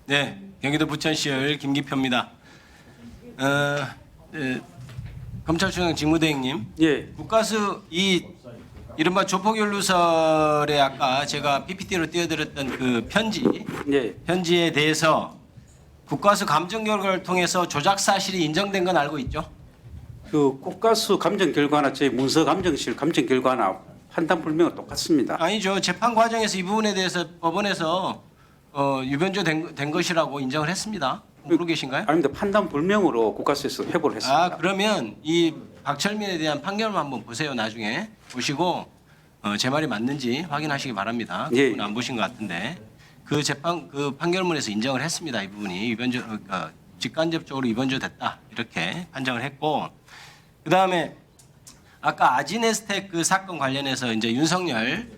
네, 경기도 부천시열 김기표입니다. 검찰총장 직무대행님, 예, 국가수 이 이른바 조폭연루설에 아까 제가 PPT로 띄워드렸던 그 예, 편지에 대해서 국가수 감정 결과를 통해서 조작 사실이 인정된 건 알고 있죠? 그 국가수 감정 결과나 저희 문서 감정실 감정 결과나 판단 불명은 똑같습니다. 아니죠. 재판 과정에서 이 부분에 대해서 법원에서 유변조 된 것이라고 인정을 했습니다. 모르고 계신가요? 아닙니다. 판단 불명으로 국가수에서 회부를 했습니다. 아, 그러면 이 박철민에 대한 판결만 한번 보세요. 나중에 보시고 제 말이 맞는지 확인하시기 바랍니다. 예. 그분 안 보신 것 같은데 그 재판 그 판결문에서 인정을 했습니다. 이 부분이 유변조 직간접적으로 유변조 됐다 이렇게 판정을 했고, 그 다음에 아까 아지네스텍 그 사건 관련해서 이제 윤석열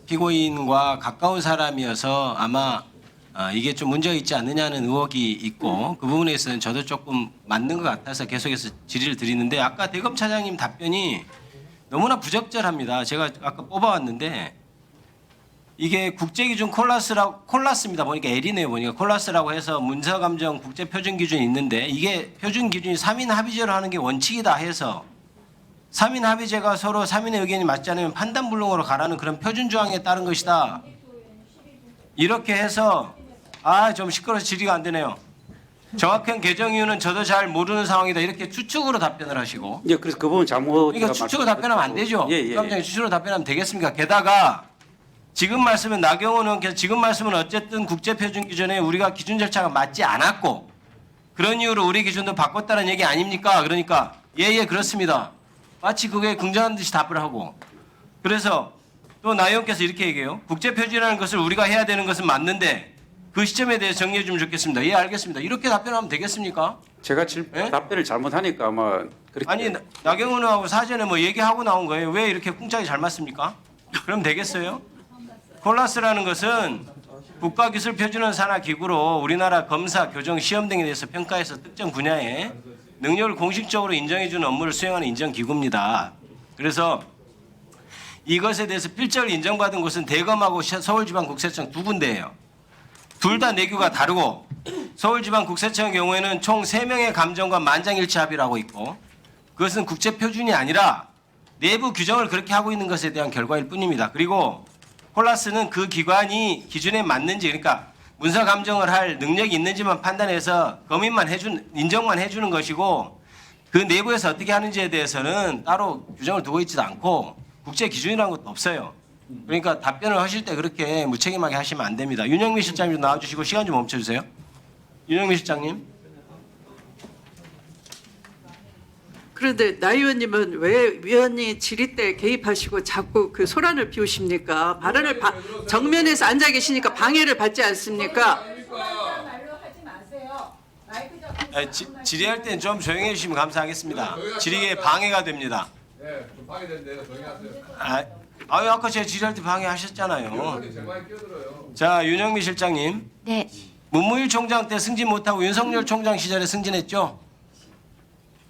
피고인과 가까운 사람이어서 아마 이게 좀 문제가 있지 않느냐는 의혹이 있고, 그 부분에 있어서는 저도 조금 맞는 것 같아서 계속해서 질의를 드리는데, 아까 대검 차장님 답변이 너무나 부적절합니다. 제가 아까 뽑아왔는데 이게 국제기준 콜라스입니다. 보니까 L이네요. 보니까 콜라스라고 해서 문서감정 국제표준기준이 있는데, 이게 표준기준이 3인 합의제로 하는 게 원칙이다 해서 3인 합의제가 서로 3인의 의견이 맞지 않으면 판단불능으로 가라는 그런 표준조항에 따른 것이다. 이렇게 해서 좀 시끄러워서 질의가 안 되네요. 정확한 개정 이유는 저도 잘 모르는 상황이다. 이렇게 추측으로 답변을 하시고. 예, 그래서 그 부분 잘못. 그러니까 추측으로 답변하면 안 되죠. 예, 예. 감장님 추측으로 답변하면 되겠습니까? 게다가 지금 말씀은 나경원 의원께서 지금 말씀은 어쨌든 국제표준 기준에 우리가 기준 절차가 맞지 않았고 그런 이유로 우리 기준도 바꿨다는 얘기 아닙니까? 그러니까 예 그렇습니다. 마치 그게 긍정한 듯이 답을 하고, 그래서 또 나 의원께서 이렇게 얘기해요. 국제표준이라는 것을 우리가 해야 되는 것은 맞는데 그 시점에 대해서 정리해 주면 좋겠습니다. 예 알겠습니다. 이렇게 답변하면 되겠습니까? 제가 예? 답변을 잘못하니까 아마 그렇게. 아니 나경원 의원하고 사전에 뭐 얘기하고 나온 거예요. 왜 이렇게 쿵짝이 잘 맞습니까? 그럼 되겠어요? 콜라스라는 것은 국가기술표준원산하기구로 우리나라 검사, 교정, 시험 등에 대해서 평가해서 특정 분야에 능력을 공식적으로 인정해주는 업무를 수행하는 인정기구입니다. 그래서 이것에 대해서 필적을 인정받은 곳은 대검하고 서울지방국세청 두 군데예요. 둘 다 내규가 다르고, 서울지방국세청의 경우에는 총 3명의 감정과 만장일치 합의를 하고 있고, 그것은 국제표준이 아니라 내부 규정을 그렇게 하고 있는 것에 대한 결과일 뿐입니다. 그리고 콜라스는 그 기관이 기준에 맞는지, 그러니까 문서 감정을 할 능력이 있는지만 판단해서 인정만 해주는 것이고, 그 내부에서 어떻게 하는지에 대해서는 따로 규정을 두고 있지도 않고 국제 기준이라는 것도 없어요. 그러니까 답변을 하실 때 그렇게 무책임하게 하시면 안 됩니다. 윤영민 실장님 좀 나와주시고 시간 좀 멈춰주세요. 윤영민 실장님. 그런데 나 의원님은 왜 위원이 질의 때 개입하시고 자꾸 그 소란을 피우십니까? 발언을 정면에서 앉아 계시니까 방해를 받지 않습니까? 말로 하지 마세요. 마이크 잡고 질의할 때는 좀 조용히 해주시면 감사하겠습니다. 질의에 방해가 됩니다. 네, 좀 방해되는데 조용히 하세요. 아까 제가 질의할 때 방해하셨잖아요. 제 말에 끼어들어요. 자, 윤영미 실장님. 네, 문무일 총장 때 승진 못하고 윤석열 총장 시절에 승진했죠?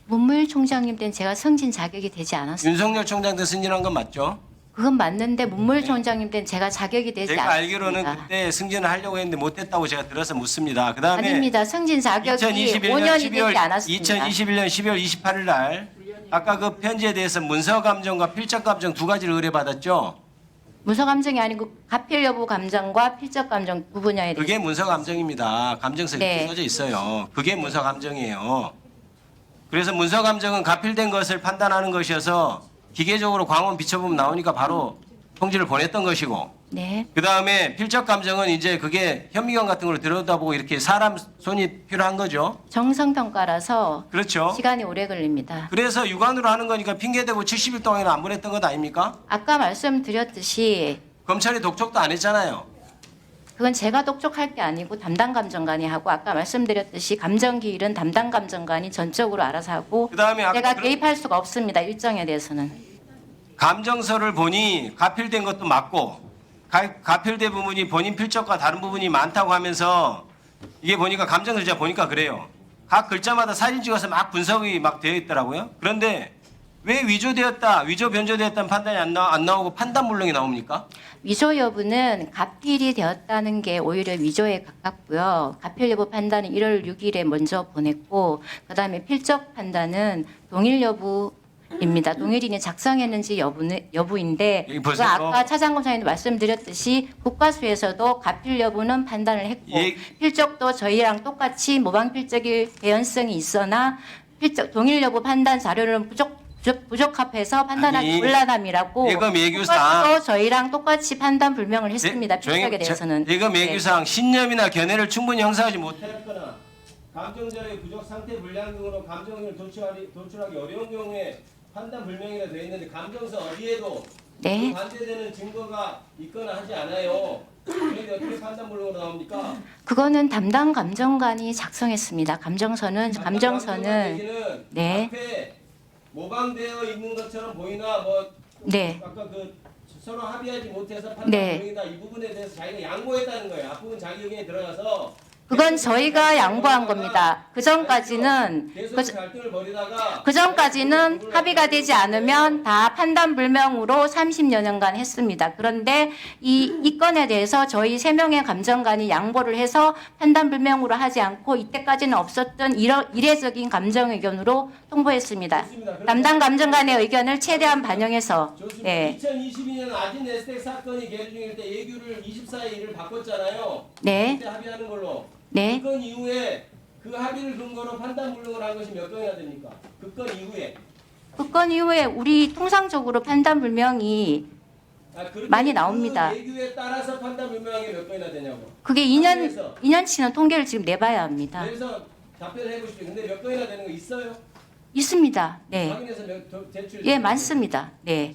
문무일 총장님 때는 제가 승진 자격이 되지 않았어요. 윤석열 총장 때 승진한 건 맞죠? 그건 맞는데 문무일 총장님 때는 제가 자격이 되지 제가 않았습니다. 알기로는 그때 승진을 하려고 했는데 못했다고 제가 들어서 묻습니다. 그 다음에 아닙니다. 승진 자격이 5년이 되지 않았습니다. 2021년 12월 28일 날 아까 그 편지에 대해서 문서 감정과 필적 감정 두 가지를 의뢰받았죠? 문서 감정이 아니고 가필 여부 감정과 필적 감정 두 분야에 대해서. 그게 문서 감정입니다. 감정서에 네. 써져 있어요. 그게 문서 감정이에요. 그래서 문서 감정은 가필된 것을 판단하는 것이어서 기계적으로 광원 비춰보면 나오니까 바로 통지를 보냈던 것이고, 네, 그 다음에 필적 감정은 이제 그게 현미경 같은 걸로 들여다보고 이렇게 사람 손이 필요한 거죠. 정성 평가라서 그렇죠. 시간이 오래 걸립니다. 그래서 육안으로 하는 거니까 핑계대고 70일 동안이나 안 보냈던 것 아닙니까? 아까 말씀드렸듯이 검찰이 독촉도 안 했잖아요. 그건 제가 독촉할 게 아니고 담당 감정관이 하고, 아까 말씀드렸듯이 감정 기일은 담당 감정관이 전적으로 알아서 하고 그다음에 아까 제가 개입할 수가 없습니다. 일정에 대해서는. 감정서를 보니 가필된 것도 맞고 가필된 부분이 본인 필적과 다른 부분이 많다고 하면서 이게 보니까 감정서 제가 보니까 그래요. 각 글자마다 사진 찍어서 막 분석이 막 되어 있더라고요. 그런데 왜 위조되었다, 위조 변조되었다는 판단이 안 나오고 판단 불능이 나옵니까? 위조 여부는 가필이 되었다는 게 오히려 위조에 가깝고요. 가필 여부 판단은 1월 6일에 먼저 보냈고 그다음에 필적 판단은 동일 여부입니다. 동일인이 작성했는지 여부인데 여기 그거 보세요. 아까 차장검사님도 말씀드렸듯이 국가수에서도 가필 여부는 판단을 했고 예. 필적도 저희랑 똑같이 모방 필적일 개연성이 있으나 필적 동일 여부 판단 자료는 부적합해서 판단하기 아니, 곤란함이라고 예금 예규상 국가수도 저희랑 똑같이 판단 불명을 했습니다. 필적에 대해서는. 예금 네. 예규상 신념이나 견해를 충분히 형성하지 못했거나 감정자료의 부족 상태 불량 등으로 감정을 도출하기 어려운 경우에 판단 불명이라 되어 있는데 감정서 어디에도 네. 그 반대되는 증거가 있거나 하지 않아요. 그런데 어떻게 판단 불명으로 나옵니까? 그거는 담당 감정관이 작성했습니다. 감정서는 얘기는 네. 앞에 모방되어 있는 것처럼 보이나 뭐 네. 아까 그 서로 합의하지 못해서 판단 네. 불명이다 이 부분에 대해서 자기가 양보했다는 거예요. 앞부분 자기 의견에 들어가서 그건 저희가 양보한 겁니다. 그 전까지는 계속 갈등을 벌이다가 그 전까지는 합의가 되지 않으면 다 판단 불명으로 30여 년간 했습니다. 그런데 이 건에 대해서 저희 3명의 감정관이 양보를 해서 판단 불명으로 하지 않고 이때까지는 없었던 이례적인 감정 의견으로 통보했습니다. 담당 감정관의 의견을 최대한 반영해서 좋습니다. 네. 2022년 아진 에스텍 사건이 계류 중일 때 예규를 24일 일을 바꿨잖아요. 네. 그때 합의하는 걸로. 네. 그 건 이후에 그 합의를 근거로 판단 불능을 한 것이 몇 건이나 됩니까? 그 건 이후에. 그 건 이후에 우리 통상적으로 판단 불명이 그렇게 많이 나옵니다. 그 예규에 따라서 판단 불명한 게 몇 건이나 되냐고. 그게 2년치는 통계를 지금 내봐야 합니다. 그래서 답변을 해보십시오. 근데 몇 건이나 되는 거 있어요? 있습니다. 네. 확인해서 제출. 예, 많습니다. 네.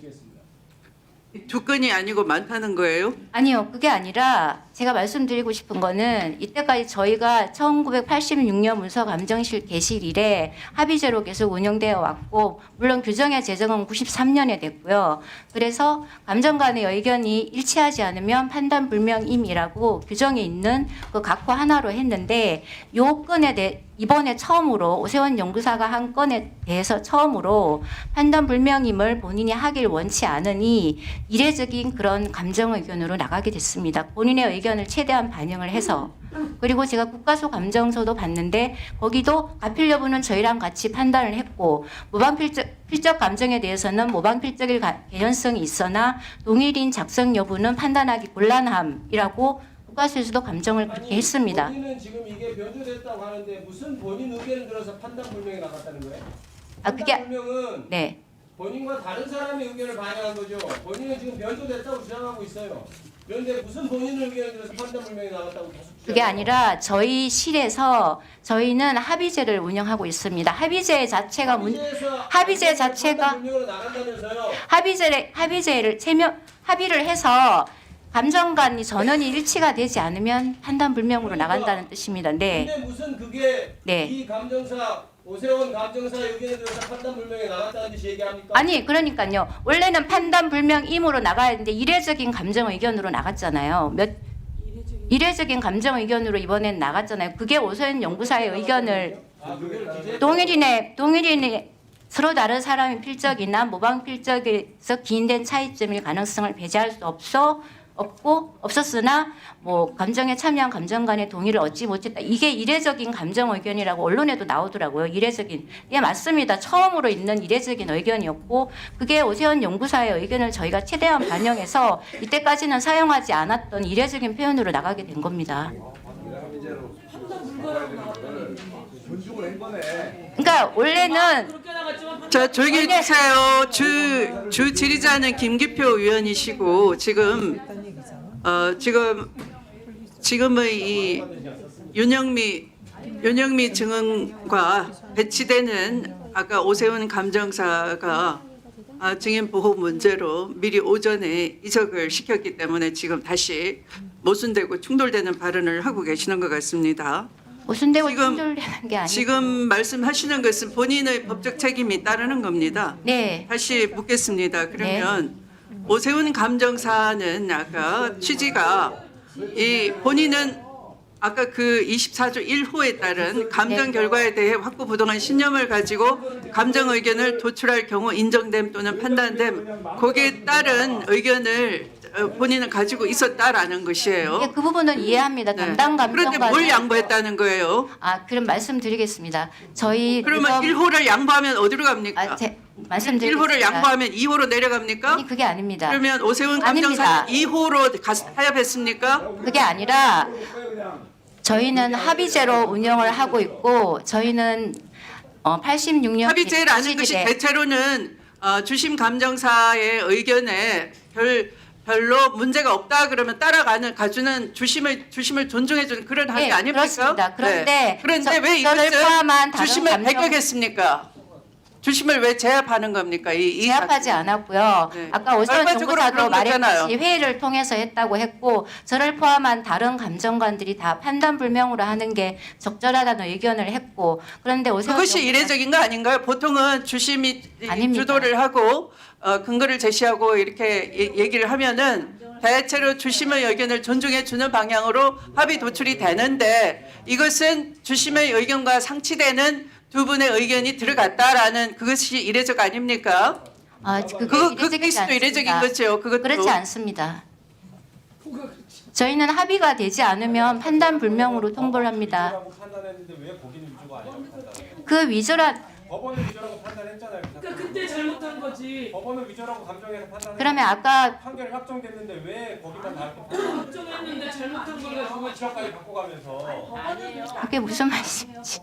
두 건이 아니고 많다는 거예요? 아니요, 그게 아니라 제가 말씀드리고 싶은 거는 이때까지 저희가 1986년 문서감정실 개실 이래 합의제로 계속 운영되어 왔고 물론 규정의 제정은 93년에 됐고요. 그래서 감정관의 의견이 일치하지 않으면 판단 불명임이라고 규정에 있는 그 각호 하나로 했는데 요 건에 대해 이번에 처음으로 오세훈 연구사가 한 건에 대해서 처음으로 판단 불명임을 본인이 하길 원치 않으니 이례적인 그런 감정 의견으로 나가게 됐습니다. 본인의 의견을 최대한 반영을 해서 그리고 제가 국가수 감정서도 봤는데 거기도 가필 여부는 저희랑 같이 판단을 했고 모방 필적 감정에 대해서는 모방 필적일 개연성이 있으나 동일인 작성 여부는 판단하기 곤란함이라고 국가수에서도 감정을 그렇게 했습니다. 본인은 지금 이게 변조됐다고 하는데 무슨 본인 의견을 들어서 판단 불명이 나갔다는 거예요? 그게 판단 불명은 네. 본인과 다른 사람의 의견을 반영한 거죠. 본인은 지금 변조됐다고 주장하고 있어요. 그런데 무슨 본인 의견을 들어서 판단 불명이 나갔다고 계속 주장해요? 그게 아니라 저희 실에서 저희는 합의제를 운영하고 있습니다. 합의제 자체가 합의제 자체가 판단 불명으로 나간다면서요? 합의제를 합의를 해서 감정관이 전원이 일치가 되지 않으면 판단 불명으로 나간다는 뜻입니다. 네. 근데 무슨 그게 네. 이 감정사 오세훈 감정사 의견에 대해서 판단 불명이 나갔다는 듯이 얘기합니까? 아니 그러니까요. 원래는 판단 불명임으로 나가야 하는데 이례적인 감정 의견으로 나갔잖아요. 이례적인 감정 의견으로 이번엔 나갔잖아요. 그게 오세훈 연구사의 의견을 동일인의 서로 다른 사람의 필적이나 모방 필적에서 기인된 차이점일 가능성을 배제할 수 없었으나 뭐 감정에 참여한 감정관의 동의를 얻지 못했다. 이게 이례적인 감정 의견이라고 언론에도 나오더라고요. 이례적인. 예, 맞습니다. 처음으로 있는 이례적인 의견이었고 그게 오세훈 연구사의 의견을 저희가 최대한 반영해서 이때까지는 사용하지 않았던 이례적인 표현으로 나가게 된 겁니다. 그러니까 원래는 자, 조용히 해주세요. 주 질의자는 김기표 의원이시고 지금의 이 윤영미 증언과 배치되는 아까 오세훈 감정사가 증인 보호 문제로 미리 오전에 이적을 시켰기 때문에 지금 다시 모순되고 충돌되는 발언을 하고 계시는 것 같습니다. 모순되고 지금- 충돌되는 게 아니고 지금 말씀하시는 것은 본인의 법적 책임이 따르는 겁니다. 네. 다시 묻겠습니다. 그러면 오세훈 감정사는 아까 취지가 이 본인은 아까 그 24조 1호에 따른 감정 결과에 대해 확고부동한 신념을 가지고 감정 의견을 도출할 경우 인정됨 또는 판단됨 거기에 따른 의견을 본인은 가지고 있었다라는 것이에요. 예, 그 부분은 이해합니다. 네. 담당 그런데 감정관. 뭘 양보했다는 거예요? 그럼 말씀드리겠습니다. 저희 그러면 1호를 양보하면 어디로 갑니까? 말씀드리겠습니다. 1호를 양보하면 2호로 내려갑니까? 아니 그게 아닙니다. 그러면 오세훈 아닙니다. 감정사는 2호로 타협했습니까? 그게 아니라 저희는 합의제로 운영을 하고 있고 저희는 86년 합의제라는 것이 대체로는 주심 감정사의 의견에 별로 문제가 없다 그러면 가주는 주심을 존중해주는 그런 합의 아닙니까? 그렇습니다. 그런데 네. 그런데 왜 저를 포함한 이것은 다른 주심을 감정- 배격했습니까? 주심을 왜 제압하는 겁니까? 제압하지 않았고요. 네. 아까 오세훈 결과적으로 정부사도 그런 거잖아요. 말했듯이 회의를 통해서 했다고 했고 저를 포함한 다른 감정관들이 다 판단 불명으로 하는 게 적절하다는 의견을 했고 그런데 오세훈 그것이 정부사- 이례적인 거 아닌가요? 보통은 주심이 아닙니다. 주도를 하고 근거를 제시하고 이렇게 얘기를 하면은 대체로 주심의 의견을 존중해 주는 방향으로 합의 도출이 되는데 이것은 주심의 의견과 상치되는 두 분의 의견이 들어갔다라는 그것이 이례적 아닙니까? 그게 그 이례적이지 케이스도 이례적인 않습니다. 거죠. 그것도 그렇지 않습니다. 저희는 합의가 되지 않으면 판단 불명으로 통보를 합니다. 위조라고 판단했는데 왜 거기는 위조가 아니라고 판단해요? 그 위조란 법원은 위조라고 판단했잖아요. 그러니까 그때 잘못한 거지. 법원은 위조라고 감정해서 판단했는데 그러면 아까 판결이 확정됐는데 왜 거기만 다르게 걱정했는데 잘못한 거를 판단했어요? 지역까지 바꿔가면서 그게 무슨 말씀인지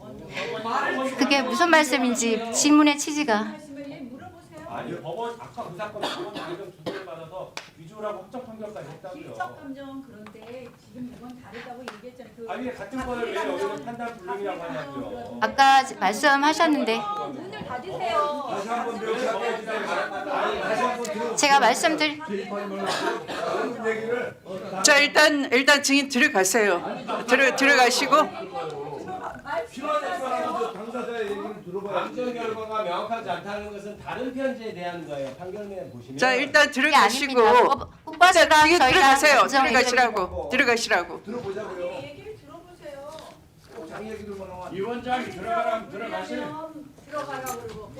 그게 무슨 말씀인지 질문의 취지가 말씀을 물어보세요. 아니 법원 아까 그 사건 법원 감정 조사를 받아서 위조라고 확정 판결까지 실적 했다고요. 감정은 그런데 지금 이건 다르다고 얘기했잖아요. 아니 같은 거를 왜 여기는 판단 불능이라고 하냐고요. 아까 말씀하셨는데 문을 닫으세요. 제가 말씀드릴 자 일단 증인 들어가세요. 들어가시고 당사자의 얘기는 들어봐야 감정 결과가 명확하지 않다는 것은 다른 편지에 대한 거예요. 판결문에 보시면. 자 일단 그게 들어가시고 아닙니다. 국가수랑 이게 저희랑 들어가세요. 감정 들어가시라고. 들어보자고요. 얘기를 들어보세요. 장 얘기 들어보는 위원장이 들어가라면 들어가세요. 들어가라 그러고.